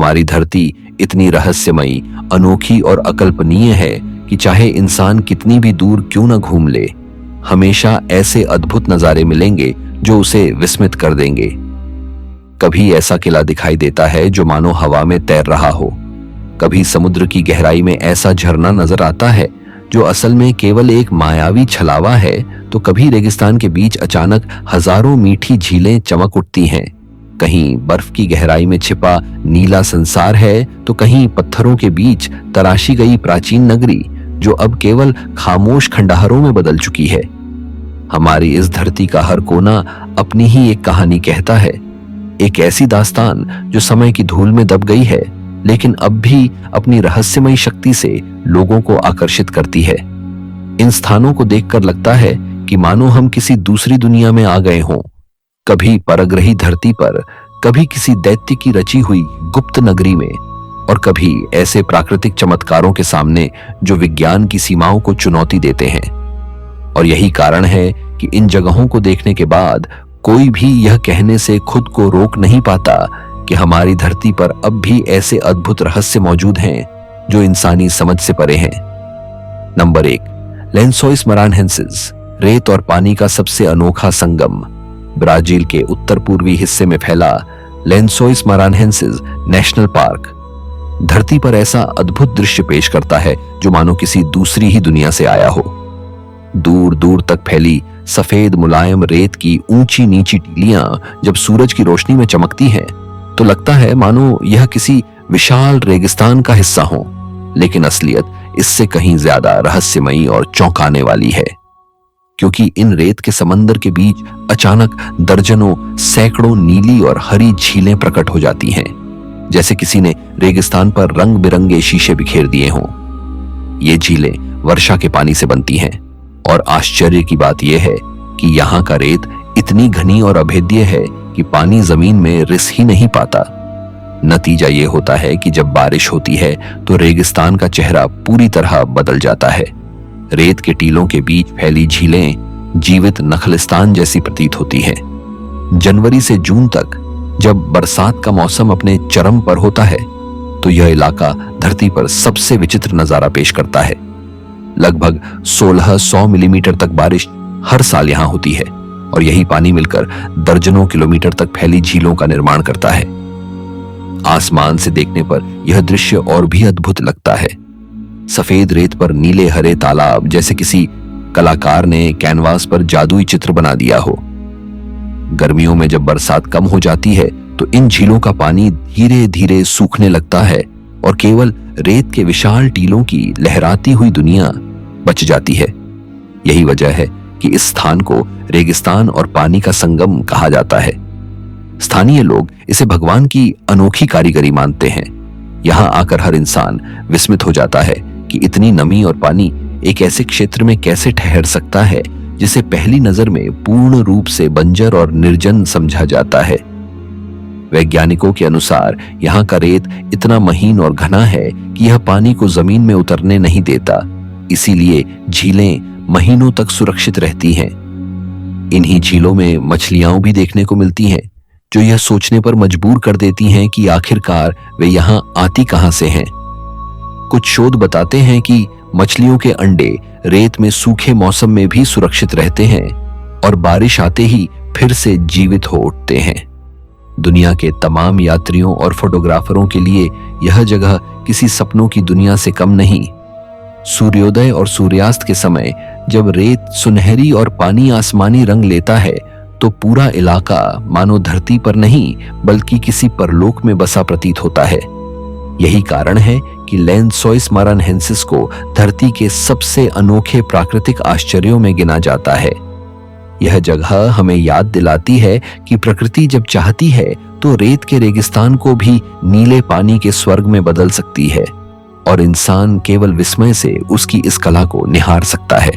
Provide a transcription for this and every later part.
हमारी धरती इतनी रहस्यमयी, अनोखी और अकल्पनीय है कि चाहे इंसान कितनी भी दूर क्यों न घूम ले, हमेशा ऐसे अद्भुत नजारे मिलेंगे जो उसे विस्मित कर देंगे। कभी ऐसा किला दिखाई देता है जो मानो हवा में तैर रहा हो, कभी समुद्र की गहराई में ऐसा झरना नजर आता है जो असल में केवल एक मायावी छलावा है, तो कभी रेगिस्तान के बीच अचानक हजारों मीठी झीलें चमक उठती हैं। कहीं बर्फ की गहराई में छिपा नीला संसार है, तो कहीं पत्थरों के बीच तराशी गई प्राचीन नगरी जो अब केवल खामोश खंडहरों में बदल चुकी है। हमारी इस धरती का हर कोना अपनी ही एक कहानी कहता है, एक ऐसी दास्तान जो समय की धूल में दब गई है, लेकिन अब भी अपनी रहस्यमयी शक्ति से लोगों को आकर्षित करती है। इन स्थानों को देखकर लगता है कि मानो हम किसी दूसरी दुनिया में आ गए हों, कभी परग्रही धरती पर, कभी किसी दैत्य की रची हुई गुप्त नगरी में, और कभी ऐसे प्राकृतिक चमत्कारों के सामने जो विज्ञान की सीमाओं को चुनौती देते हैं। और यही कारण है कि इन जगहों को देखने के बाद कोई भी यह कहने से खुद को रोक नहीं पाता कि हमारी धरती पर अब भी ऐसे अद्भुत रहस्य मौजूद हैं जो इंसानी समझ से परे हैं। नंबर 1, लेंसोइस मरानहेंसिस, रेत और पानी का सबसे अनोखा संगम। ब्राजील के उत्तर पूर्वी हिस्से में फैला लेंसोइस मरानहेंसिस नेशनल पार्क धरती पर ऐसा अद्भुत दृश्य पेश करता है जो मानो किसी दूसरी ही दुनिया से आया हो। दूर दूर तक फैली सफेद मुलायम रेत की ऊंची नीची टीलियां जब सूरज की रोशनी में चमकती हैं, तो लगता है मानो यह किसी विशाल रेगिस्तान का हिस्सा हो, लेकिन असलियत इससे कहीं ज्यादा रहस्यमयी और चौंकाने वाली है, क्योंकि इन रेत के समंदर के बीच अचानक दर्जनों सैकड़ों नीली और हरी झीलें प्रकट हो जाती हैं, जैसे किसी ने रेगिस्तान पर रंग बिरंगे शीशे बिखेर दिए हों। ये झीलें वर्षा के पानी से बनती हैं, और आश्चर्य की बात यह है कि यहाँ का रेत इतनी घनी और अभेद्य है कि पानी जमीन में रिस ही नहीं पाता। नतीजा ये होता है कि जब बारिश होती है तो रेगिस्तान का चेहरा पूरी तरह बदल जाता है। रेत के टीलों के बीच फैली झीलें जीवित नखलिस्तान जैसी प्रतीत होती हैं। जनवरी से जून तक जब बरसात का मौसम अपने चरम पर होता है, तो यह इलाका धरती पर सबसे विचित्र नजारा पेश करता है। लगभग 1600 मिलीमीटर तक बारिश हर साल यहां होती है, और यही पानी मिलकर दर्जनों किलोमीटर तक फैली झीलों का निर्माण करता है। आसमान से देखने पर यह दृश्य और भी अद्भुत लगता है। सफेद रेत पर नीले हरे तालाब, जैसे किसी कलाकार ने कैनवास पर जादुई चित्र बना दिया हो। गर्मियों में जब बरसात कम हो जाती है तो इन झीलों का पानी धीरे धीरे सूखने लगता है, और केवल रेत के विशाल टीलों की लहराती हुई दुनिया बच जाती है। यही वजह है कि इस स्थान को रेगिस्तान और पानी का संगम कहा जाता है। स्थानीय लोग इसे भगवान की अनोखी कारीगरी मानते हैं। यहां आकर हर इंसान विस्मित हो जाता है कि इतनी नमी और पानी एक ऐसे क्षेत्र में कैसे ठहर सकता है जिसे पहली नजर में पूर्ण रूप से बंजर और निर्जन समझा जाता है। वैज्ञानिकों के अनुसार यहाँ का रेत इतना महीन और घना है कि यह पानी को जमीन में उतरने नहीं देता, इसीलिए झीलें महीनों तक सुरक्षित रहती हैं। इन्हीं झीलों में मछलियां भी देखने को मिलती हैं, जो यह सोचने पर मजबूर कर देती हैं कि आखिरकार वे यहाँ आती कहां से हैं। कुछ शोध बताते हैं कि मछलियों के अंडे रेत में सूखे मौसम में भी सुरक्षित रहते हैं और बारिश आते ही फिर से जीवित हो उठते हैं। दुनिया के तमाम यात्रियों और फोटोग्राफरों के लिए यह जगह किसी सपनों की दुनिया से कम नहीं। सूर्योदय और सूर्यास्त के समय जब रेत सुनहरी और पानी आसमानी रंग लेता है, तो पूरा इलाका मानो धरती पर नहीं बल्कि किसी परलोक में बसा प्रतीत होता है। यही कारण है कि लेंसोइस मरानहेंसिस को धरती के सबसे अनोखे प्राकृतिक आश्चर्यों में गिना जाता है। यह जगह हमें याद दिलाती है कि प्रकृति जब चाहती है तो रेत के रेगिस्तान को भी नीले पानी के स्वर्ग में बदल सकती है, और इंसान केवल विस्मय से उसकी इस कला को निहार सकता है।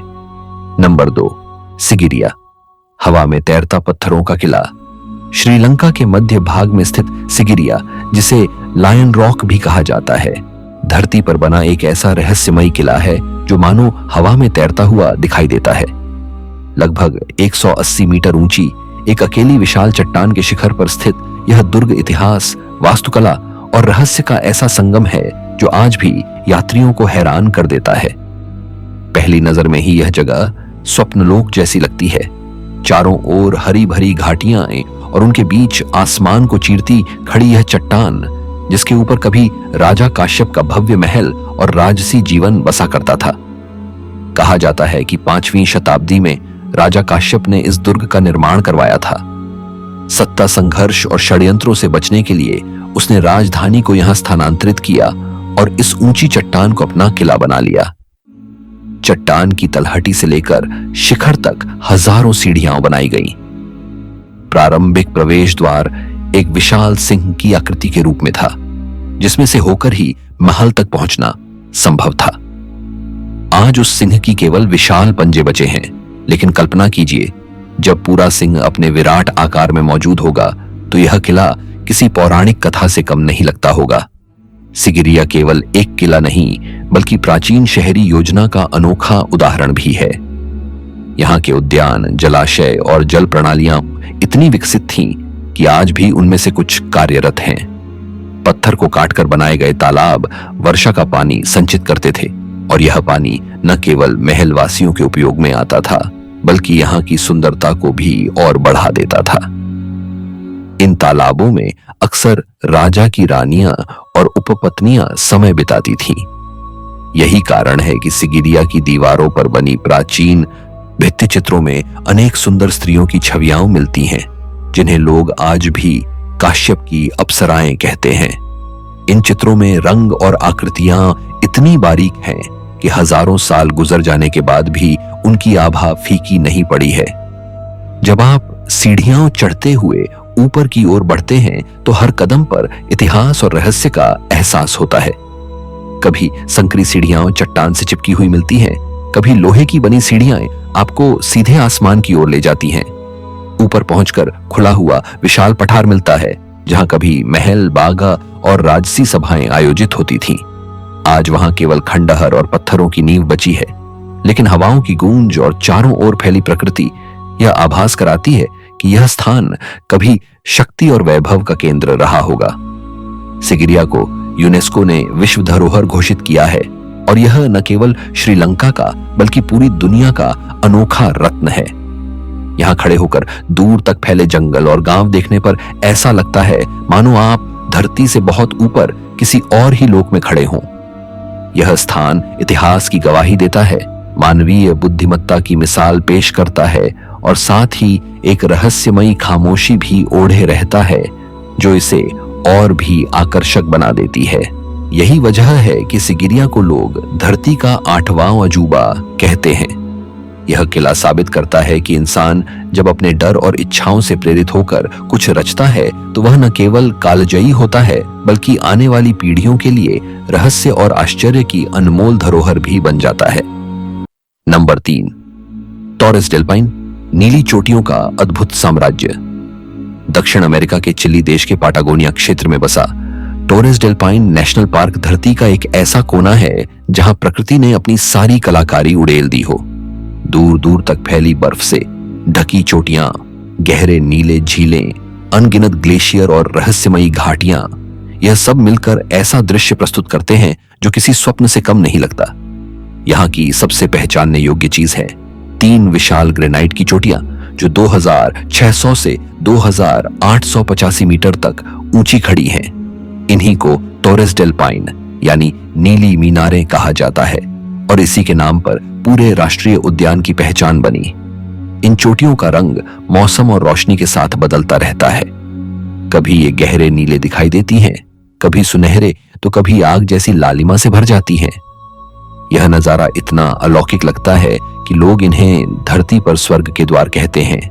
नंबर 2, सिगिरिया, हवा में तैरता पत्थरों का किला। श्रीलंका के मध्य भाग में स्थित सिगिरिया, जिसे लायन रॉक भी कहा जाता है, धरती पर बना एक ऐसा रहस्यमयी किला है जो मानो हवा में तैरता हुआ दिखाई देता है। लगभग 180 मीटर ऊंची एक अकेली विशाल चट्टान के शिखर पर स्थित यह दुर्ग इतिहास, वास्तुकला और रहस्य का ऐसा संगम है जो आज भी यात्रियों को हैरान कर देता है। पहली नजर में ही यह जगह स्वप्नलोक जैसी लगती है। चारों ओर हरी भरी घाटियां और उनके बीच आसमान को चीरती खड़ी यह चट्टान, जिसके ऊपर कभी राजा काश्यप का भव्य महल और राजसी जीवन बसा करता था। कहा जाता है कि 5वीं शताब्दी में राजा काश्यप ने इस दुर्ग का निर्माण करवाया था। सत्ता संघर्ष और षड्यंत्रों से बचने के लिए उसने राजधानी को यहां स्थानांतरित किया और इस ऊंची चट्टान को अपना किला बना लिया। चट्टान की तलहटी से लेकर शिखर तक हजारों सीढ़ियां बनाई गई। प्रारंभिक प्रवेश द्वार एक विशाल सिंह की आकृति के रूप में था, जिसमें से होकर ही महल तक पहुंचना संभव था। आज उस सिंह की केवल विशाल पंजे बचे हैं, लेकिन कल्पना कीजिए, जब पूरा सिंह अपने विराट आकार में मौजूद होगा तो यह किला किसी पौराणिक कथा से कम नहीं लगता होगा। सिगिरिया केवल एक किला नहीं, बल्कि प्राचीन शहरी योजना का अनोखा उदाहरण भी है। यहाँ के उद्यान, जलाशय और जल प्रणालियां इतनी विकसित थीं कि आज भी उनमें से कुछ कार्यरत हैं। पत्थर को काटकर बनाए गए तालाब वर्षा का पानी संचित करते थे, और यह पानी न केवल महल वासियों के उपयोग में आता था, बल्कि यहाँ की सुंदरता को भी और बढ़ा देता था। इन तालाबों में अक्सर राजा की रानियां और उपपत्नियां समय बिताती थीं। यही कारण है कि सिगिरिया की दीवारों पर बनी प्राचीन भित्ति चित्रों में अनेक सुंदर स्त्रियों की छवियां मिलती हैं, जिन्हें लोग आज भी काश्यप की अप्सराएं कहते हैं। इन चित्रों में रंग और आकृतियां इतनी बारीक हैं कि हजारों साल गुजर जाने के बाद भी उनकी आभा फीकी नहीं पड़ी है। जब आप सीढ़ियां चढ़ते हुए ऊपर की ओर बढ़ते हैं तो हर कदम पर इतिहास और रहस्य का एहसास होता है। कभी संकरी सीढ़ियां चट्टान से चिपकी हुई मिलती हैं, कभी लोहे की बनी सीढ़ियां आपको सीधे आसमान की ओर ले जाती हैं। ऊपर पहुंचकर खुला हुआ विशाल पठार मिलता है, जहां कभी महल, बागा और राजसी सभाएं आयोजित होती थीं। आज वहां केवल खंडहर और पत्थरों की नींव बची है, लेकिन हवाओं की गूंज और चारों ओर फैली प्रकृति यह आभास कराती है कि यह स्थान कभी शक्ति और वैभव का केंद्र रहा होगा। सिगिरिया को यूनेस्को ने विश्व धरोहर घोषित किया है, और यह न केवल श्रीलंका का बल्कि पूरी दुनिया का अनोखा रत्न है। यहाँ खड़े होकर दूर तक फैले जंगल और गांव देखने पर ऐसा लगता है मानो आप धरती से बहुत ऊपर किसी और ही लोक में खड़े हों। यह स्थान इतिहास की गवाही देता है, मानवीय बुद्धिमत्ता की मिसाल पेश करता है, और साथ ही एक रहस्यमयी खामोशी भी ओढ़े रहता है, जो इसे और भी आकर्षक बना देती है। यही वजह है कि सिगिरिया को लोग धरती का 8वां अजूबा कहते हैं। यह किला साबित करता है कि इंसान जब अपने डर और इच्छाओं से प्रेरित होकर कुछ रचता है तो वह न केवल कालजयी होता है, बल्कि आने वाली पीढ़ियों के लिए रहस्य और आश्चर्य की अनमोल धरोहर भी बन जाता है। नंबर 3, टॉरस डेल पाइन, नीली चोटियों का अद्भुत साम्राज्य। दक्षिण अमेरिका के चिली देश के पाटागोनिया क्षेत्र में बसा Torres del Paine national park धरती का एक ऐसा कोना है जहां प्रकृति ने अपनी सारी कलाकारी उड़ेल दी हो। दूर दूर तक फैली बर्फ से ढकी चोटियां, गहरे नीले झीलें, अनगिनत ग्लेशियर और रहस्यमयी घाटियां, यह सब मिलकर ऐसा दृश्य प्रस्तुत करते हैं जो किसी स्वप्न से कम नहीं लगता। यहाँ की सबसे पहचानने योग्य चीज है 3 विशाल ग्रेनाइट की चोटियां, जो 2600 से 2885 मीटर तक ऊंची खड़ी हैं। इन्हीं को टॉरस डेल पाइन यानी नीली मीनारें कहा जाता है, और इसी के नाम पर पूरे राष्ट्रीय उद्यान की पहचान बनी। इन चोटियों का रंग मौसम और रोशनी के साथ बदलता रहता है। कभी ये गहरे नीले दिखाई देती हैं, कभी सुनहरे, तो कभी आग जैसी लालिमा से भर जाती हैं। यह नजारा इतना अलौकिक लगता है कि लोग इन्हें धरती पर स्वर्ग के द्वार कहते हैं।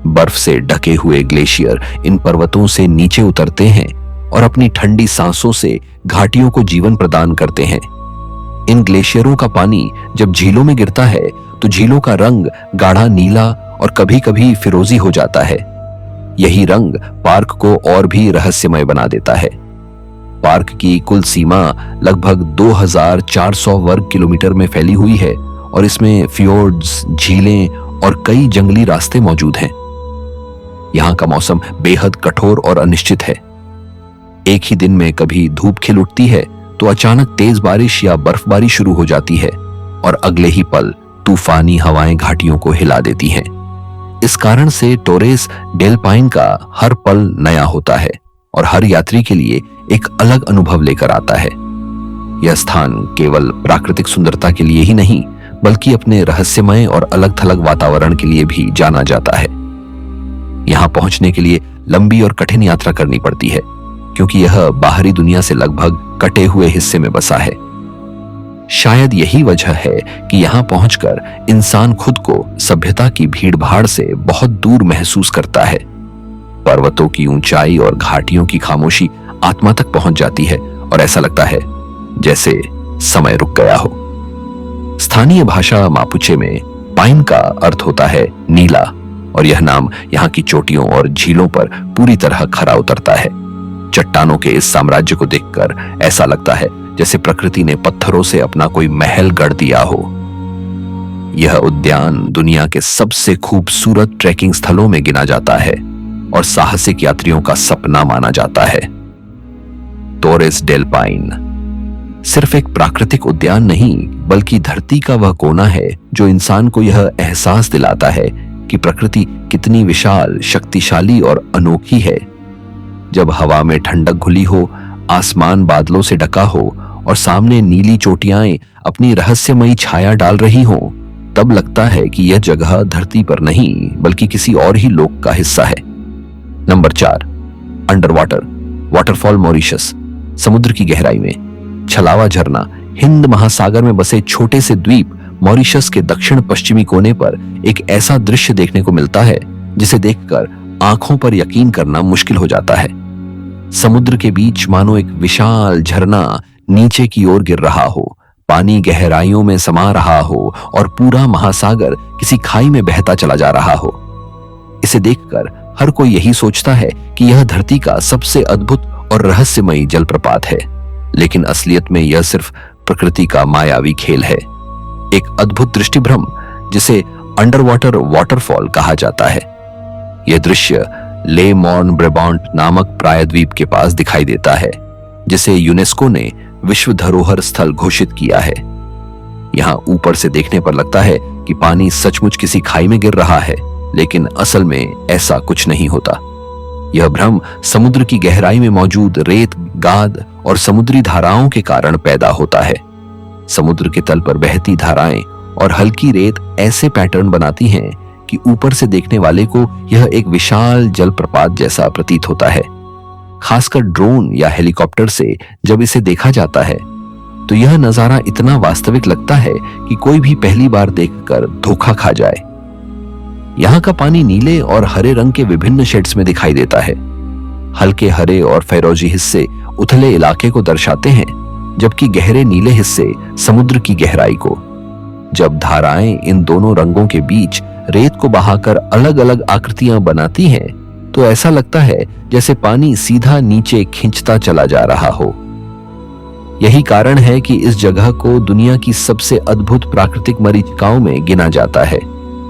बर्फ से ढके हुए ग्लेशियर इन पर्वतों से नीचे उतरते हैं और अपनी ठंडी सांसों से घाटियों को जीवन प्रदान करते हैं। इन ग्लेशियरों का पानी जब झीलों में गिरता है तो झीलों का रंग गाढ़ा नीला और कभी-कभी फिरोजी हो जाता है। यही रंग पार्क को और भी रहस्यमय बना देता है। पार्क की कुल सीमा लगभग 2400 वर्ग किलोमीटर में फैली हुई है, और इसमें फियोर्ड्स, झीलें और कई जंगली रास्ते मौजूद हैं। यहाँ का मौसम बेहद कठोर और अनिश्चित है। एक ही दिन में कभी धूप खिल उठती है तो अचानक तेज बारिश या बर्फबारी शुरू हो जाती है और अगले ही पल तूफानी हवाएं घाटियों को हिला देती हैं। इस कारण से टोरेस डेल पाइन का हर पल नया होता है और हर यात्री के लिए एक अलग अनुभव लेकर आता है। यह स्थान केवल प्राकृतिक सुंदरता के लिए ही नहीं बल्कि अपने रहस्यमय और अलग थलग वातावरण के लिए भी जाना जाता है। यहां पहुंचने के लिए लंबी और कठिन यात्रा करनी पड़ती है क्योंकि यह बाहरी दुनिया से लगभग कटे हुए हिस्से में बसा है। शायद यही वजह है कि यहां पहुंचकर इंसान खुद को सभ्यता की भीड़-भाड़ से बहुत दूर महसूस करता है। पर्वतों की ऊंचाई और घाटियों की खामोशी आत्मा तक पहुंच जाती है और ऐसा लगता है जैसे समय रुक गया हो। स्थानीय भाषा मापुचे में पाइन का अर्थ होता है नीला और यह नाम यहाँ की चोटियों और झीलों पर पूरी तरह खरा उतरता है। चट्टानों के इस साम्राज्य को देखकर ऐसा लगता है जैसे प्रकृति ने पत्थरों से अपना कोई महल गढ़ दिया हो। यह उद्यान दुनिया के सबसे खूबसूरत ट्रैकिंग स्थलों में गिना जाता है और साहसिक यात्रियों का सपना माना जाता है। टोरेस डेल पाइन सिर्फ एक प्राकृतिक उद्यान नहीं बल्कि धरती का वह कोना है जो इंसान को यह एहसास दिलाता है कि प्रकृति कितनी विशाल, शक्तिशाली और अनोखी है। जब हवा में ठंडक घुली हो, आसमान बादलों से ढका हो और सामने नीली चोटियां अपनी रहस्यमयी छाया डाल रही हों, तब लगता है कि यह जगह धरती पर नहीं बल्कि किसी और ही लोक का हिस्सा है। Number 4, under water waterfall Mauritius. समुद्र की गहराई में छलावा झरना हिंद महासागर में बसे छोटे से द्वीप मॉरिशस के दक्षिण पश्चिमी कोने पर एक ऐसा दृश्य देखने को मिलता है जिसे देखकर आंखों पर यकीन करना मुश्किल हो जाता है। समुद्र के बीच मानो एक विशाल झरना नीचे की ओर गिर रहा हो, पानी गहराइयों में समा रहा हो और पूरा महासागर किसी खाई में बहता चला जा रहा हो। इसे देखकर हर कोई यही सोचता है कि यह धरती का सबसे अद्भुत और रहस्यमयी जलप्रपात है, लेकिन असलियत में यह सिर्फ प्रकृति का मायावी खेल है, एक अद्भुत दृष्टिभ्रम जिसे अंडर वाटर वाटरफॉल कहा जाता है। यह दृश्य ले मॉर्न ब्रेबॉन्ट नामक प्रायद्वीप के पास दिखाई देता है, जिसे यूनेस्को ने विश्व धरोहर स्थल घोषित किया है। यहाँ ऊपर से देखने पर लगता है कि पानी सचमुच किसी खाई में गिर रहा है, लेकिन असल में ऐसा कुछ नहीं होता। यह भ्रम समुद्र की गहराई में मौजूद रेत, गाद और समुद्री धाराओं के कारण पैदा होता है। समुद्र के तल पर बहती धाराएं और हल्की रेत ऐसे पैटर्न बनाती हैं कि ऊपर से देखने वाले को यह एक विशाल जलप्रपात जैसा प्रतीत होता है। खासकर ड्रोन या हेलीकॉप्टर से जब इसे देखा जाता है तो यह नजारा इतना वास्तविक लगता है कि कोई भी पहली बार देखकर धोखा खा जाए। यहाँ का पानी नीले और हरे रंग के विभिन्न शेड्स में दिखाई देता है। हल्के हरे और फैरोजी हिस्से उथले इलाके को दर्शाते हैं, जबकि गहरे नीले हिस्से समुद्र की गहराई को। जब धाराएं इन दोनों रंगों के बीच रेत को बहाकर अलग अलग आकृतियां बनाती हैं, तो ऐसा लगता है जैसे पानी सीधा नीचे खींचता चला जा रहा हो। यही कारण है कि इस जगह को दुनिया की सबसे अद्भुत प्राकृतिक मरीचिकाओं में गिना जाता है।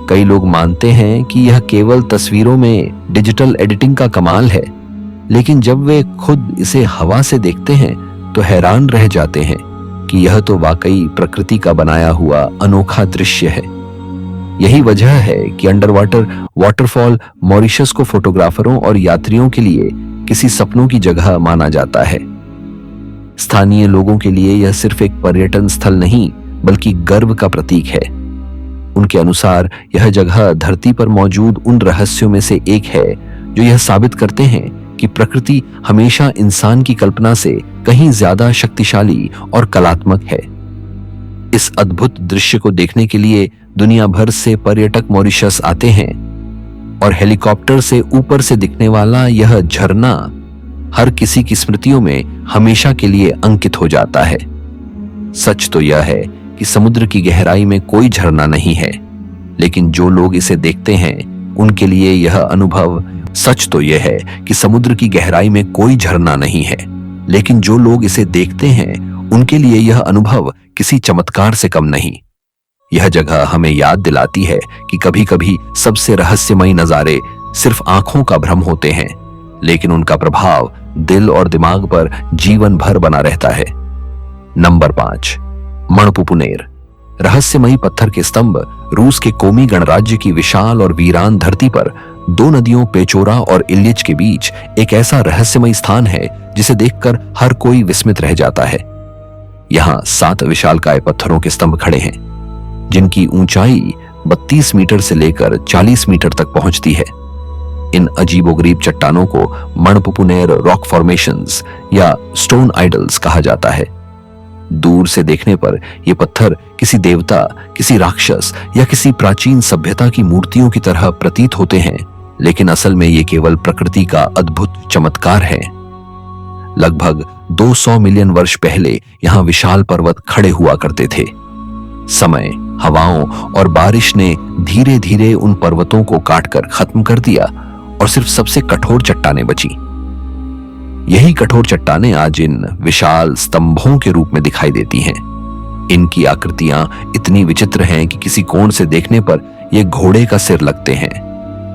कई लोग मानते हैं कि यह केवल तस्वीरों में डिजिटल एडिटिंग का कमाल है, लेकिन जब वे खुद इसे हवा से देखते हैं तो हैरान रह जाते हैं कि यह तो वाकई प्रकृति का बनाया हुआ अनोखा दृश्य है। यही वजह है कि अंडर वाटर वाटरफॉल मॉरिशस को फोटोग्राफरों और यात्रियों के लिए किसी सपनों की जगह माना जाता है। स्थानीय लोगों के लिए यह सिर्फ एक पर्यटन स्थल नहीं बल्कि गर्व का प्रतीक है। उनके अनुसार यह जगह धरती पर मौजूद उन रहस्यों में से एक है जो यह साबित करते हैं कि प्रकृति हमेशा इंसान की कल्पना से कहीं ज्यादा शक्तिशाली और कलात्मक है। इस अद्भुत दृश्य को देखने के लिए दुनिया भर से पर्यटक मॉरिशस आते हैं और हेलीकॉप्टर से ऊपर से दिखने वाला यह झरना हर किसी की स्मृतियों में हमेशा के लिए अंकित हो जाता है। सच तो यह है कि समुद्र की गहराई में कोई झरना नहीं है, लेकिन जो लोग इसे देखते हैं उनके लिए यह अनुभव सच तो यह है कि समुद्र की गहराई में कोई झरना नहीं है, लेकिन जो लोग इसे देखते हैं उनके लिए यह अनुभव किसी चमत्कार से कम नहीं। यह जगह हमें याद दिलाती है कि कभी-कभी सबसे रहस्यमयी नजारे सिर्फ आंखों का भ्रम होते हैं, लेकिन उनका प्रभाव दिल और दिमाग पर जीवन भर बना रहता है। नंबर 5, मणपुपुनेर। रहस्यमयी पत्थर के स्तंभ रूस के कोमी गणराज्य की विशाल और वीरान धरती पर दो नदियों पेचोरा और इल्लिच के बीच एक ऐसा रहस्यमयी स्थान है जिसे देखकर हर कोई विस्मित रह जाता है। यहाँ 7 विशालकाय पत्थरों के स्तंभ खड़े हैं जिनकी ऊंचाई 32 मीटर से लेकर 40 मीटर तक पहुंचती है। इन अजीबोगरीब चट्टानों को मणपुपुनेर रॉक फॉर्मेशंस या स्टोन आइडल्स कहा जाता है। दूर से देखने पर ये पत्थर किसी देवता, किसी राक्षस या किसी प्राचीन सभ्यता की मूर्तियों की तरह प्रतीत होते हैं, लेकिन असल में ये केवल प्रकृति का अद्भुत चमत्कार है। लगभग 200 मिलियन वर्ष पहले यहाँ विशाल पर्वत खड़े हुआ करते थे। समय, हवाओं और बारिश ने धीरे धीरे उन पर्वतों को काटकर खत्म कर दिया और सिर्फ सबसे कठोर चट्टानें बची। यही कठोर चट्टानें आज इन विशाल स्तंभों के रूप में दिखाई देती हैं। इनकी आकृतियां इतनी विचित्र हैं कि किसी कोण से देखने पर ये घोड़े का सिर लगते हैं,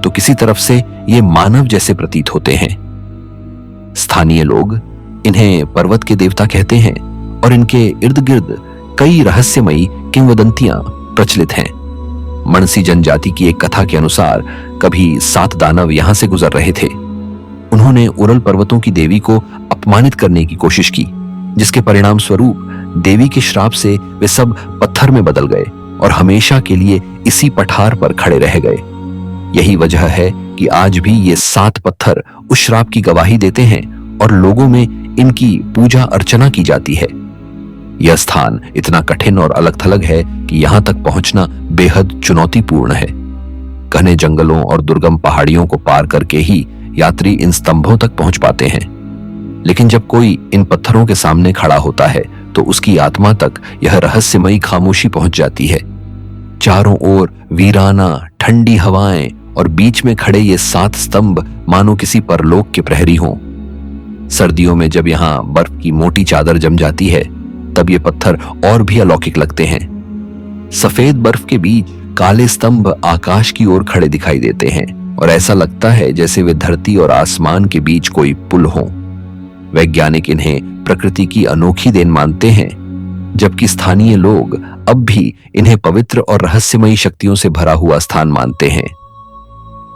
तो किसी तरफ से ये मानव जैसे प्रतीत होते हैं। स्थानीय लोग इन्हें पर्वत के देवता कहते हैं और इनके इर्द गिर्द कई रहस्यमयी किंवदंतियां प्रचलित हैं। मनसी जनजाति की एक कथा के अनुसार कभी 7 दानव यहां से गुजर रहे थे। उन्होंने उरल पर्वतों की देवी को अपमानित करने की कोशिश की, जिसके परिणाम स्वरूप देवी के श्राप से वे सब पत्थर में बदल गए और हमेशा के लिए इसी पठार पर खड़े रह गए। यही वजह है कि आज भी ये 7 पत्थर उस श्राप की गवाही देते हैं और लोगों में इनकी पूजा अर्चना की जाती है। यह स्थान इतना कठिन और अलग थलग है कि यहां तक पहुंचना बेहद चुनौतीपूर्ण है। घने जंगलों और दुर्गम पहाड़ियों को पार करके ही यात्री इन स्तंभों तक पहुंच पाते हैं, लेकिन जब कोई इन पत्थरों के सामने खड़ा होता है तो उसकी आत्मा तक यह रहस्यमयी खामोशी पहुंच जाती है। चारों ओर वीराना ठंडी हवाएं और बीच में खड़े ये 7 स्तंभ मानो किसी परलोक के प्रहरी हों। सर्दियों में जब यहाँ बर्फ की मोटी चादर जम जाती है तब ये पत्थर और भी अलौकिक लगते हैं। सफेद बर्फ के बीच काले स्तंभ आकाश की ओर खड़े दिखाई देते हैं और ऐसा लगता है जैसे वे धरती और आसमान के बीच कोई पुल हो। वैज्ञानिक इन्हें प्रकृति की अनोखी देन मानते हैं, जबकि स्थानीय लोग अब भी इन्हें पवित्र और रहस्यमयी शक्तियों से भरा हुआ स्थान मानते हैं।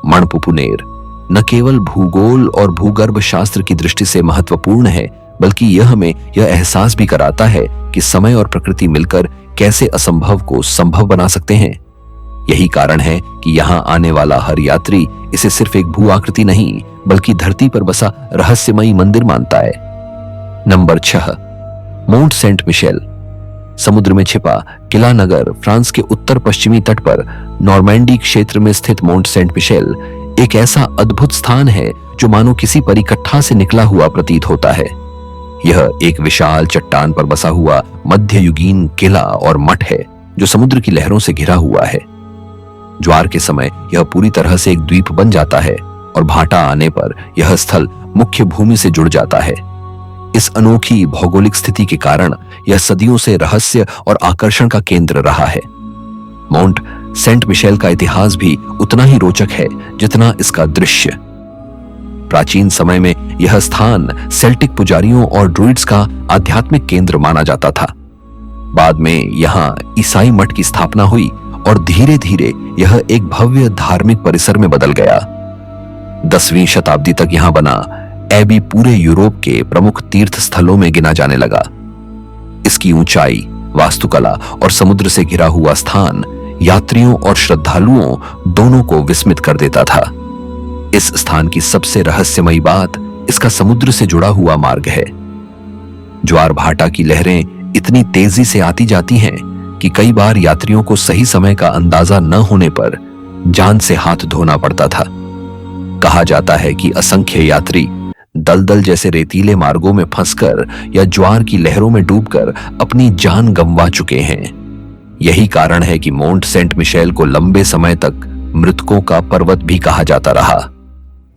मणपुपुनेर न केवल भूगोल और भूगर्भ शास्त्र की दृष्टि से महत्वपूर्ण है, बल्कि यह हमें यह एहसास भी कराता है कि समय और प्रकृति मिलकर कैसे असंभव को संभव बना सकते हैं। यही कारण है कि यहाँ आने वाला हर यात्री इसे सिर्फ एक भू आकृति नहीं, बल्कि धरती पर बसा रहस्यमयी मंदिर मानता है। Number 6, Mont Saint Michel. समुद्र में छिपा किला नगर फ्रांस के उत्तर पश्चिमी तट पर नॉर्मैंडी क्षेत्र में स्थित मोंट सेंट मिशेल एक ऐसा अद्भुत स्थान है जो मानो किसी परिकट्ठा से निकला हुआ प्रतीत होता है। यह एक विशाल चट्टान पर बसा हुआ मध्ययुगीन किला और मठ है जो समुद्र की लहरों से घिरा हुआ है। ज्वार के समय यह पूरी तरह से एक द्वीप बन जाता है और भाटा आने पर यह स्थल मुख्य भूमि से जुड़ जाता है। इस अनोखी भौगोलिक स्थिति के कारण यह सदियों से रहस्य और आकर्षण का केंद्र रहा है। माउंट सेंट मिशेल का इतिहास भी उतना ही रोचक है जितना इसका दृश्य। प्राचीन समय में यह स्थान सेल्टिक पुजारियों और ड्रुइड्स का आध्यात्मिक केंद्र माना जाता था। बाद में यहाँ ईसाई मठ की स्थापना हुई और धीरे धीरे यह एक भव्य धार्मिक परिसर में बदल गया। 10वीं शताब्दी तक यहाँ बना एबी पूरे यूरोप के प्रमुख तीर्थ स्थलों में गिना जाने लगा। इसकी ऊंचाई, वास्तुकला और समुद्र से घिरा हुआ स्थान यात्रियों और श्रद्धालुओं दोनों को विस्मित कर देता था। इस स्थान की सबसे रहस्यमयी बात इसका समुद्र से जुड़ा हुआ मार्ग है। ज्वार भाटा की लहरें इतनी तेजी से आती जाती हैं कि कई बार यात्रियों को सही समय का अंदाजा न होने पर जान से हाथ धोना पड़ता था। कहा जाता है कि असंख्य यात्री दलदल जैसे रेतीले मार्गों में फंसकर या ज्वार की लहरों में डूबकर अपनी जान गंवा चुके हैं। यही कारण है कि मोंट सेंट मिशेल को लंबे समय तक मृतकों का पर्वत भी कहा जाता रहा।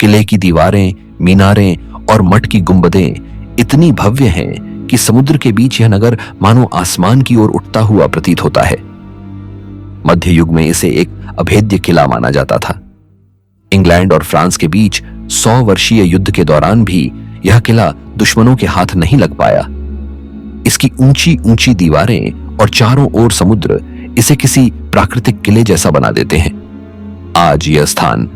किले की दीवारें, मीनारें और मठ की गुंबदें इतनी भव्य हैं कि समुद्र के बीच यह नगर मानो आसमान की ओर उठता हुआ प्रतीत होता है। मध्य युग में इसे एक अभेद्य किला माना जाता था। इंग्लैंड और फ्रांस के बीच 100 वर्षीय युद्ध के दौरान भी यह किला दुश्मनों के हाथ नहीं लग पाया। इसकी ऊंची ऊंची दीवारें और चारों ओर समुद्र इसे किसी प्राकृतिक किले जैसा बना देते हैं। आज यह स्थान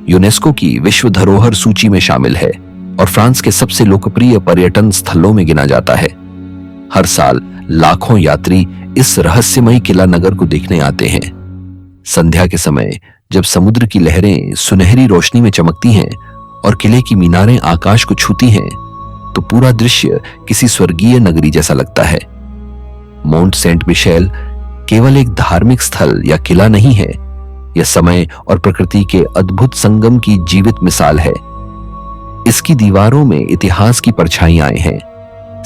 यूनेस्को की विश्व धरोहर सूची में शामिल है और फ्रांस के सबसे लोकप्रिय पर्यटन स्थलों में गिना जाता है। हर साल लाखों यात्री इस रहस्यमयी किला नगर को देखने आते हैं। संध्या के समय जब समुद्र की लहरें सुनहरी रोशनी में चमकती हैं और किले की मीनारें आकाश को छूती हैं, तो पूरा दृश्य किसी स्वर्गीय नगरी जैसा लगता है। मोंट सेंट मिशेल केवल एक धार्मिक स्थल या किला नहीं है, यह समय और प्रकृति के अद्भुत संगम की जीवित मिसाल है। इसकी दीवारों में इतिहास की परछाइयां हैं,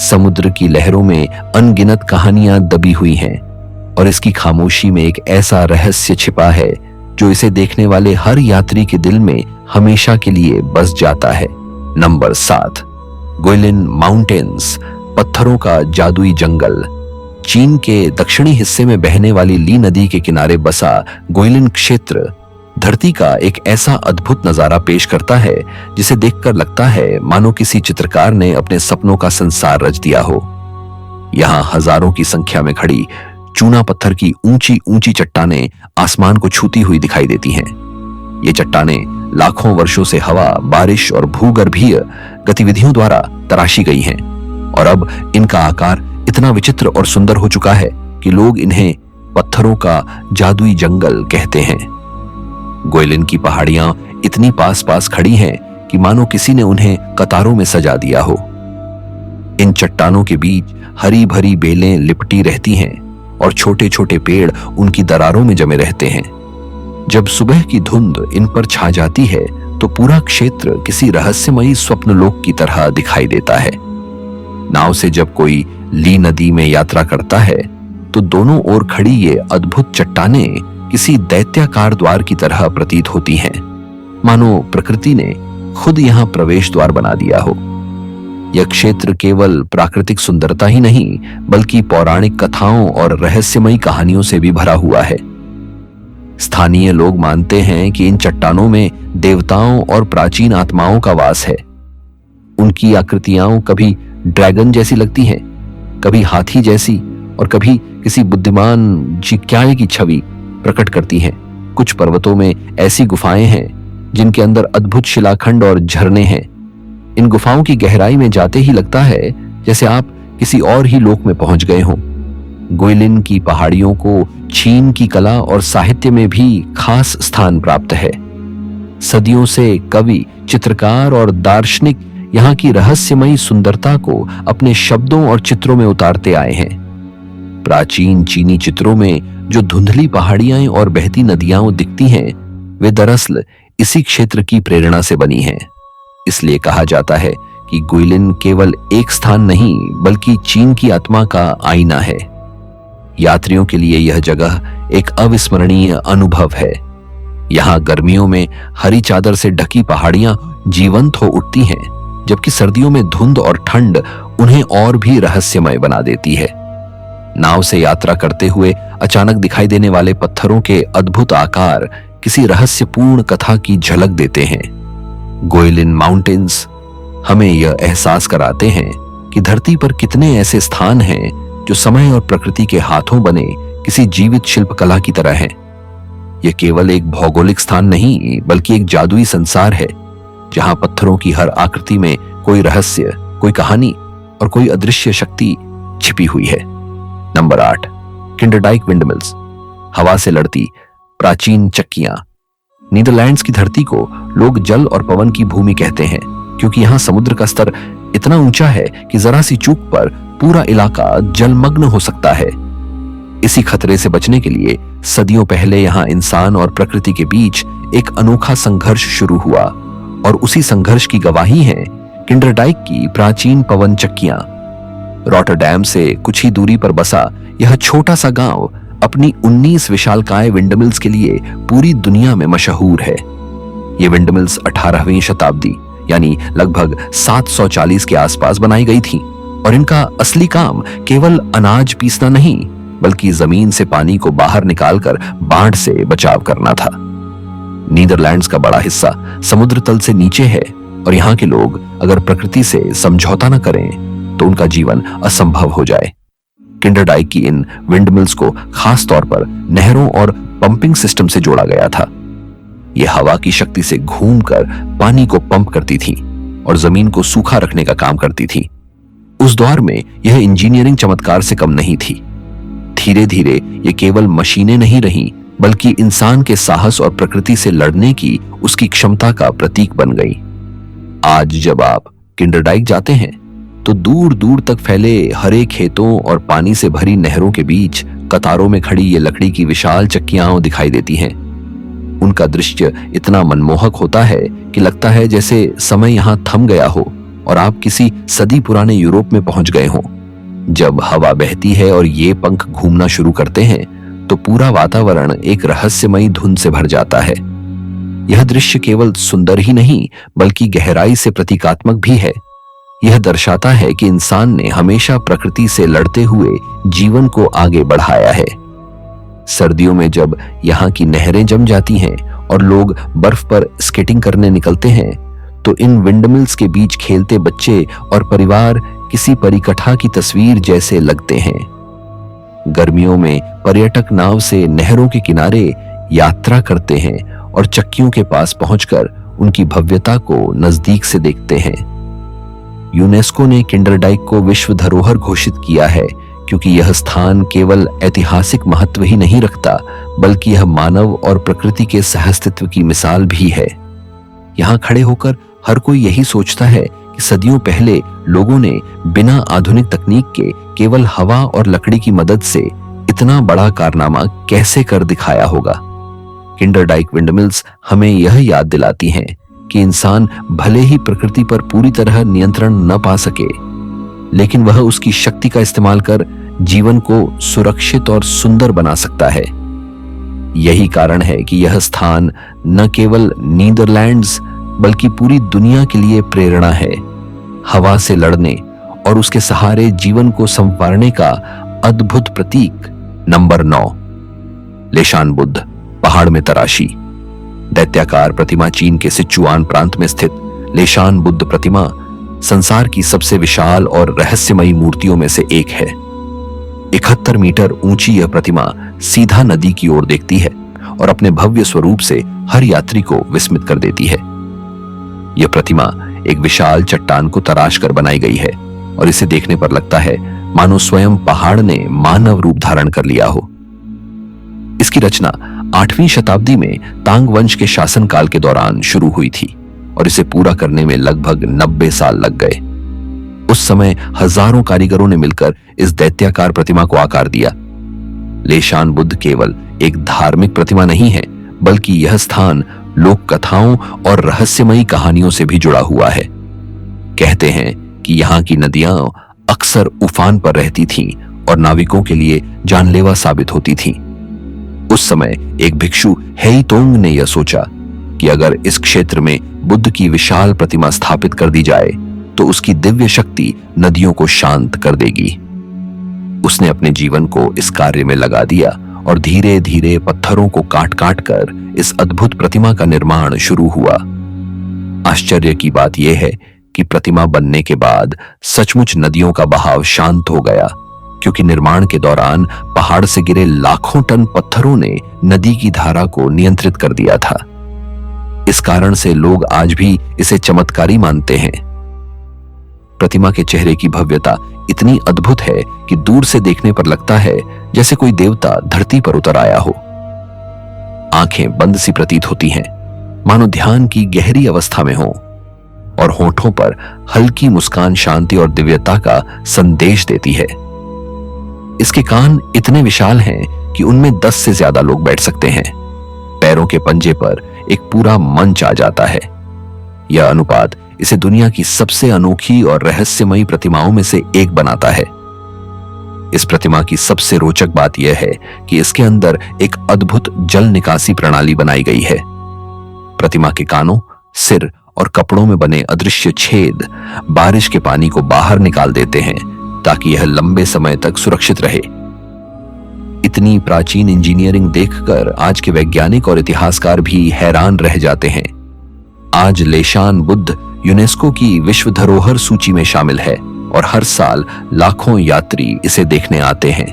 समुद्र की लहरों में अनगिनत कहानियां दबी हुई हैं और इसकी खामोशी में एक ऐसा रहस्य छिपा है जो इसे देखने वाले हर यात्री के दिल में हमेशा के लिए बस जाता है। नंबर 7, गुइलिन माउंटेन्स, पत्थरों का जादुई जंगल। चीन के दक्षिणी हिस्से में बहने वाली ली नदी के किनारे बसा गुइलिन क्षेत्र धरती का एक ऐसा अद्भुत नजारा पेश करता है जिसे देखकर लगता है मानो किसी चित्रकार ने अपने सपनों का संसार रच दिया हो। यहाँ हजारों की संख्या में खड़ी चूना पत्थर की ऊंची ऊंची चट्टानें आसमान को छूती हुई दिखाई देती हैं। ये चट्टानें लाखों वर्षों से हवा, बारिश और भूगर्भीय गतिविधियों द्वारा तराशी गई हैं और अब इनका आकार इतना विचित्र और सुंदर हो चुका है कि लोग इन्हें पत्थरों का जादुई जंगल कहते हैं। गुइलिन की पहाड़ियां इतनी पास पास खड़ी हैं कि मानो किसी ने उन्हें कतारों में सजा दिया हो। इन चट्टानों के बीच हरी भरी बेलें लिपटी रहती हैं और छोटे छोटे पेड़ उनकी दरारों में जमे रहते हैं। जब सुबह की धुंध इन पर छा जाती है तो पूरा क्षेत्र किसी रहस्यमयी स्वप्नलोक की तरह दिखाई देता है। नाव से जब कोई ली नदी में यात्रा करता है तो दोनों ओर खड़ी ये अद्भुत चट्टानें किसी दैत्याकार द्वार की तरह प्रतीत होती हैं, मानो प्रकृति ने खुद यहां प्रवेश द्वार बना दिया हो। यह क्षेत्र केवल प्राकृतिक सुंदरता ही नहीं बल्कि पौराणिक कथाओं और रहस्यमयी कहानियों से भी भरा हुआ है। स्थानीय लोग मानते हैं कि इन चट्टानों में देवताओं और प्राचीन आत्माओं का वास है। उनकी आकृतियां कभी ड्रैगन जैसी लगती हैं, कभी हाथी जैसी और कभी किसी बुद्धिमान जिज्ञासु की छवि प्रकट करती हैं। कुछ पर्वतों में ऐसी गुफाएं हैं जिनके अंदर अद्भुत शिलाखंड और झरने हैं। इन गुफाओं की गहराई में जाते ही लगता है जैसे आप किसी और ही लोक में पहुंच गए हों। गुइलिन की पहाड़ियों को चीन की कला और साहित्य में भी खास स्थान प्राप्त है। सदियों से कवि, चित्रकार और दार्शनिक यहाँ की रहस्यमयी सुंदरता को अपने शब्दों और चित्रों में उतारते आए हैं। प्राचीन चीनी चित्रों में जो धुंधली पहाड़ियां और बहती नदियां दिखती हैं, वे दरअसल इसी क्षेत्र की प्रेरणा से बनी हैं। इसलिए कहा जाता है कि गुइलिन केवल एक स्थान नहीं बल्कि चीन की आत्मा का आईना है। यात्रियों के लिए यह जगह एक अविस्मरणीय अनुभव है। यहाँ गर्मियों में हरी चादर से ढकी पहाड़ियां जीवंत हो उठती हैं, जबकि सर्दियों में धुंध और ठंड उन्हें और भी रहस्यमय बना देती है। नाव से यात्रा करते हुए अचानक दिखाई देने वाले पत्थरों के अद्भुत आकार किसी रहस्यपूर्ण कथा की झलक देते हैं। गुइलिन माउंटेन्स हमें यह एहसास कराते हैं कि धरती पर कितने ऐसे स्थान हैं जो समय और प्रकृति के हाथों बने किसी जीवित शिल्पकला की तरह हैं। यह केवल एक भौगोलिक स्थान नहीं बल्कि एक जादुई संसार है, जहां पत्थरों की हर आकृति में कोई रहस्य, कोई कहानी और कोई अदृश्य शक्ति छिपी हुई है। नंबर 8, किंडरडाइक विंडमिल्स, हवा से लड़ती प्राचीन चक्कियां। नीदरलैंड्स की धरती को लोग जल और पवन की भूमि कहते हैं, क्योंकि यहाँ समुद्र का स्तर इतना ऊंचा है कि जरा सी चूक पर पूरा इलाका जलमग्न हो सकता है। इसी खतरे से बचने के लिए सदियों पहले यहाँ इंसान और प्रकृति के बीच एक अनोखा संघर्ष शुरू हुआ और उसी संघर्ष की गवाही है किंडरडाइक की प्राचीन पवन चक्कियां। रॉटरडैम से कुछ ही दूरी पर बसा यह छोटा सा गांव अपनी 19 विशालकाय विंडमिल्स के लिए पूरी दुनिया में मशहूर है। ये विंडमिल्स 18वीं शताब्दी यानी लगभग 740 के आसपास बनाई गई थी और इनका असली काम केवल अनाज पीसना नहीं बल्कि जमीन से पानी को बाहर निकालकर बाढ़ से बचाव करना था। नीदरलैंड्स का बड़ा हिस्सा समुद्र तल से नीचे है और यहाँ के लोग अगर प्रकृति से समझौता न करें तो उनका जीवन असंभव हो जाए। किंडरडाइक की इन विंडमिल्स को खास तौर पर नहरों और पंपिंग सिस्टम से जोड़ा गया था। यह हवा की शक्ति से घूमकर पानी को पंप करती थी और जमीन को सूखा रखने का काम करती थी। उस दौर में यह इंजीनियरिंग चमत्कार से कम नहीं थी। धीरे धीरे ये केवल मशीनें नहीं रहीं, बल्कि इंसान के साहस और प्रकृति से लड़ने की उसकी क्षमता का प्रतीक बन गई। आज जब आप किंडरडाइक जाते हैं तो दूर दूर तक फैले हरे खेतों और पानी से भरी नहरों के बीच कतारों में खड़ी ये लकड़ी की विशाल चक्कियां दिखाई देती हैं। उनका दृश्य इतना मनमोहक होता है कि लगता है जैसे समय यहां थम गया हो और आप किसी सदी पुराने यूरोप में पहुंच गए हों। जब हवा बहती है और ये पंख घूमना शुरू करते हैं तो पूरा वातावरण एक रहस्यमयी धुन से भर जाता है। यह दृश्य केवल सुंदर ही नहीं बल्कि गहराई से प्रतीकात्मक भी है। यह दर्शाता है कि इंसान ने हमेशा प्रकृति से लड़ते हुए जीवन को आगे बढ़ाया है। सर्दियों में जब यहाँ की नहरें जम जाती हैं और लोग बर्फ पर स्केटिंग करने निकलते हैं तो इन विंडमिल्स के बीच खेलते बच्चे और परिवार किसी परिकथा की तस्वीर जैसे लगते हैं। गर्मियों में पर्यटक नाव से नहरों के किनारे यात्रा करते हैं और चक्कियों के पास पहुंचकर उनकी भव्यता को नजदीक से देखते हैं। यूनेस्को ने किंडरडाइक को विश्व धरोहर घोषित किया है क्योंकि यह स्थान केवल ऐतिहासिक महत्व ही नहीं रखता बल्कि यह मानव और प्रकृति के सहअस्तित्व की मिसाल भी है। यहाँ खड़े होकर हर कोई यही सोचता है कि सदियों पहले लोगों ने बिना आधुनिक तकनीक के केवल हवा और लकड़ी की मदद से इतना बड़ा कारनामा कैसे कर दिखाया होगा। किंडरडाइक विंडमिल्स हमें यह याद दिलाती हैं कि इंसान भले ही प्रकृति पर पूरी तरह नियंत्रण न पा सके, लेकिन वह उसकी शक्ति का इस्तेमाल कर जीवन को सुरक्षित और सुंदर बना सकता है। यही कारण है कि यह स्थान न केवल नीदरलैंड्स बल्कि पूरी दुनिया के लिए प्रेरणा है। हवा से लड़ने और उसके सहारे जीवन को संवारने का अद्भुत प्रतीक। नंबर 9, लेशान बुद्ध, पहाड़ में तराशी। दैत्याकार प्रतिमा चीन के सिचुआन प्रांत में स्थित लेशान बुद्ध प्रतिमा संसार की सबसे विशाल और रहस्यमयी मूर्तियों में से एक है। 71 मीटर ऊंची यह प्रतिमा सीधा नदी की ओर देखती है और अपने भव्य स्वरूप से हर यात्री को विस्मित कर देती है। यह प्रतिमा एक विशाल चट्टान को तराश कर बनाई गई है और इसे देखने पर लगता है मानो स्वयं पहाड़ ने मानव रूप धारण कर लिया हो। इसकी रचना 8वीं शताब्दी में तांग वंश के शासनकाल के दौरान शुरू हुई थी और इसे पूरा करने में लगभग 90 साल लग गए। उस समय हजारों कारीगरों ने मिलकर इस दैत्याकार प्रतिमा को आकार दिया। लेशान बुद्ध केवल एक धार्मिक प्रतिमा नहीं है बल्कि यह स्थान लोक कथाओं और रहस्यमयी कहानियों से भी जुड़ा हुआ है। कहते हैं कि यहाँ की नदियां अक्सर उफान पर रहती थीं और नाविकों के लिए जानलेवा साबित होती थीं। उस समय एक भिक्षु हेईतोंग ने यह सोचा कि अगर इस क्षेत्र में बुद्ध की विशाल प्रतिमा स्थापित कर दी जाए तो उसकी दिव्य शक्ति नदियों को शांत कर देगी। उसने अपने जीवन को इस कार्य में लगा दिया और धीरे धीरे पत्थरों को काट काट कर इस अद्भुत प्रतिमा का निर्माण शुरू हुआ। आश्चर्य की बात यह है कि प्रतिमा बनने के बाद सचमुच नदियों का बहाव शांत हो गया, क्योंकि निर्माण के दौरान पहाड़ से गिरे लाखों टन पत्थरों ने नदी की धारा को नियंत्रित कर दिया था। इस कारण से लोग आज भी इसे चमत्कारी मानते हैं। प्रतिमा के चेहरे की भव्यता इतनी अद्भुत है कि दूर से देखने पर लगता है जैसे कोई देवता धरती पर उतर आया हो। आंखें बंद सी प्रतीत होती हैं, मानो ध्यान की गहरी अवस्था में हो, और होठों पर हल्की मुस्कान शांति और दिव्यता का संदेश देती है। इसके कान इतने विशाल हैं कि उनमें 10 से ज्यादा लोग बैठ सकते हैं। पैरों के पंजे पर एक पूरा मंच आ जाता है। यह अनुपात इसे दुनिया की सबसे अनोखी और रहस्यमयी प्रतिमाओं में से एक बनाता है। इस प्रतिमा की सबसे रोचक बात यह है कि इसके अंदर एक अद्भुत जल निकासी प्रणाली बनाई गई है। प्रतिमा के कानों, सिर और कपड़ों में बने अदृश्य छेद बारिश के पानी को बाहर निकाल देते हैं ताकि यह लंबे समय तक सुरक्षित रहे। इतनी प्राचीन इंजीनियरिंग देखकर आज के वैज्ञानिक और इतिहासकार भी हैरान रह जाते हैं। आज लेशान बुद्ध यूनेस्को की विश्व धरोहर सूची में शामिल है और हर साल लाखों यात्री इसे देखने आते हैं।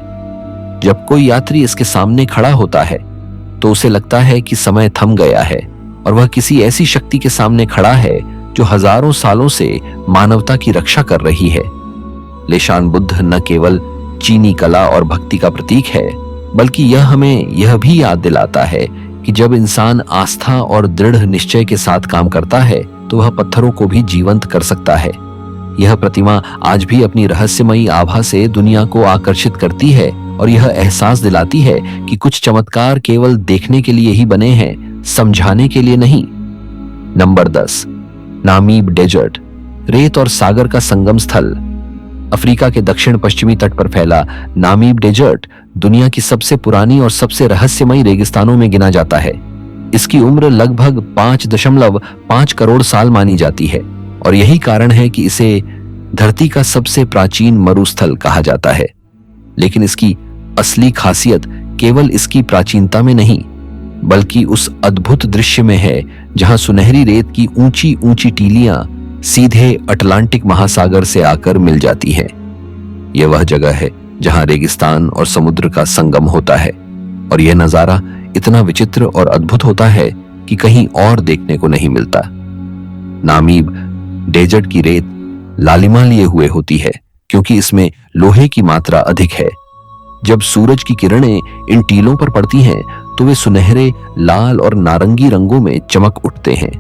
जब कोई यात्री इसके सामने खड़ा होता है तो उसे लगता है कि समय थम गया है और वह किसी ऐसी शक्ति के सामने खड़ा है जो हजारों सालों से मानवता की रक्षा कर रही है। लेशान बुद्ध न केवल चीनी कला और भक्ति का प्रतीक है, बल्कि यह हमें यह भी याद दिलाता है कि जब इंसान आस्था और दृढ़ निश्चय के साथ काम करता है तो वह पत्थरों को भी जीवंत कर सकता है। यह प्रतिमा आज भी अपनी रहस्यमयी आभा से दुनिया को आकर्षित करती है और यह एहसास दिलाती है कि कुछ चमत्कार केवल देखने के लिए ही बने हैं, समझाने के लिए नहीं। नंबर 10, नामीब डेजर्ट, रेत और सागर का संगम स्थल। अफ्रीका के दक्षिण पश्चिमी तट पर फैला नामीब डेजर्ट दुनिया की सबसे पुरानी और सबसे रहस्यमयी रेगिस्तानों में गिना जाता है। इसकी उम्र लगभग 5.5 करोड़ साल मानी जाती है और यही कारण है कि इसे धरती का सबसे प्राचीन मरुस्थल कहा जाता है। लेकिन इसकी असली खासियत केवल इसकी प्राचीनता में नहीं, बल्कि उस अद्भुत दृश्य में है जहां सुनहरी रेत की ऊंची ऊंची टीलियां सीधे अटलांटिक महासागर से आकर मिल जाती है। यह वह जगह है जहां रेगिस्तान और समुद्र का संगम होता है और यह नजारा इतना विचित्र और अद्भुत होता है कि कहीं और देखने को नहीं मिलता। नामीब डेजर्ट की रेत लालिमा लिए हुए होती है क्योंकि इसमें लोहे की मात्रा अधिक है। जब सूरज की किरणें इन टीलों पर पड़ती हैं तो वे सुनहरे, लाल और नारंगी रंगों में चमक उठते हैं।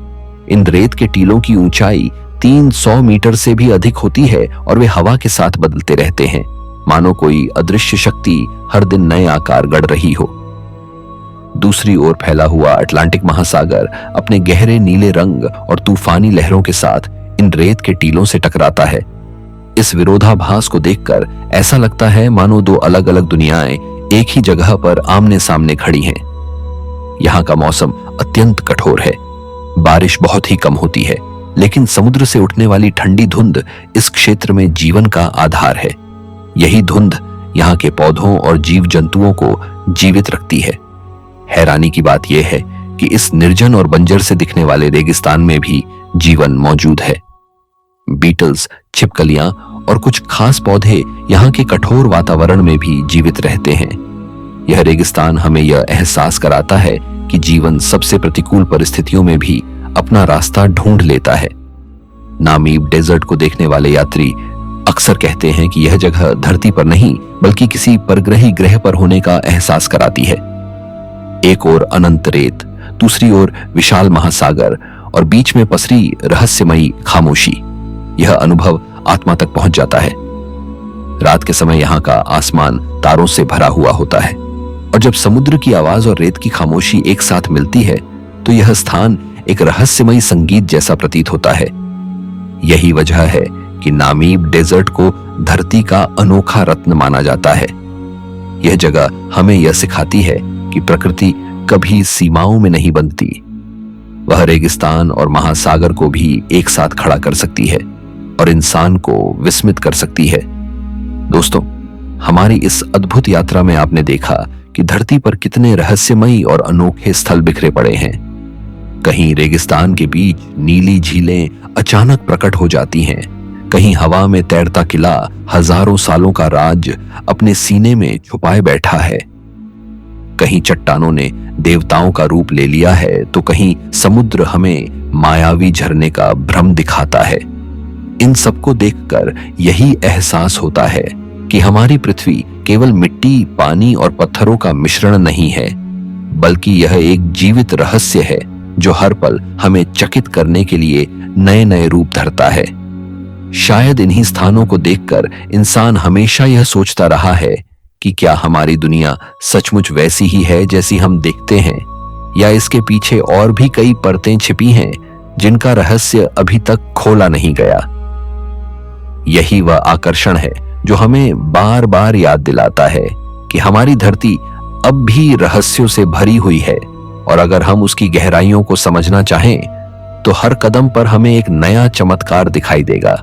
इन रेत के टीलों की ऊंचाई 300 मीटर से भी अधिक होती है और वे हवा के साथ बदलते रहते हैं, मानो कोई अदृश्य शक्ति हर दिन नए आकार गढ़ रही हो। दूसरी ओर फैला हुआ अटलांटिक महासागर अपने गहरे नीले रंग और तूफानी लहरों के साथ इन रेत के टीलों से टकराता है। इस विरोधाभास को देखकर ऐसा लगता है मानो दो अलग अलग दुनियाएं एक ही जगह पर आमने सामने खड़ी हैं। यहाँ का मौसम अत्यंत कठोर है, बारिश बहुत ही कम होती है, लेकिन समुद्र से उठने वाली ठंडी धुंध इस क्षेत्र में जीवन का आधार है। यही धुंध यहाँ के पौधों और जीव जंतुओं को जीवित रखती है। हैरानी की बात यह है कि इस निर्जन और बंजर से दिखने वाले रेगिस्तान में भी जीवन मौजूद है। बीटल्स, छिपकलियां और कुछ खास पौधे यहाँ के कठोर वातावरण में भी जीवित रहते हैं। यह रेगिस्तान हमें यह एहसास कराता है कि जीवन सबसे प्रतिकूल परिस्थितियों में भी अपना रास्ता ढूंढ लेता है। नामीब डेजर्ट को देखने वाले यात्री अक्सर कहते हैं कि यह जगह धरती पर नहीं बल्कि किसी परग्रही ग्रह पर होने का एहसास कराती है। एक ओर अनंत रेत, दूसरी ओर विशाल महासागर और बीच में पसरी रहस्यमयी खामोशी। यह अनुभव आत्मा तक पहुंच जाता है। रात के समय यहाँ का आसमान तारों से भरा हुआ होता है और जब समुद्र की आवाज और रेत की खामोशी एक साथ मिलती है तो यह स्थान एक रहस्यमयी संगीत जैसा प्रतीत होता है। यही वजह है कि नामीब डेजर्ट को धरती का अनोखा रत्न माना जाता है। यह जगह हमें यह सिखाती है कि प्रकृति कभी सीमाओं में नहीं बंधती। वह रेगिस्तान और महासागर को भी एक साथ खड़ा कर सकती है और इंसान को विस्मित कर सकती है। दोस्तों, हमारी इस अद्भुत यात्रा में आपने देखा कि धरती पर कितने रहस्यमयी और अनोखे स्थल बिखरे पड़े हैं। कहीं रेगिस्तान के बीच नीली झीलें अचानक प्रकट हो जाती हैं, कहीं हवा में तैरता किला हजारों सालों का राज अपने सीने में छुपाए बैठा है, कहीं चट्टानों ने देवताओं का रूप ले लिया है तो कहीं समुद्र हमें मायावी झरने का भ्रम दिखाता है। इन सबको देखकर यही एहसास होता है कि हमारी पृथ्वी केवल मिट्टी, पानी और पत्थरों का मिश्रण नहीं है, बल्कि यह एक जीवित रहस्य है जो हर पल हमें चकित करने के लिए नए नए रूप धरता है। शायद इन्हीं स्थानों को देखकर इंसान हमेशा यह सोचता रहा है कि क्या हमारी दुनिया सचमुच वैसी ही है जैसी हम देखते हैं, या इसके पीछे और भी कई परतें छिपी हैं जिनका रहस्य अभी तक खोला नहीं गया। यही वह आकर्षण है जो हमें बार बार याद दिलाता है कि हमारी धरती अब भी रहस्यों से भरी हुई है और अगर हम उसकी गहराइयों को समझना चाहें तो हर कदम पर हमें एक नया चमत्कार दिखाई देगा।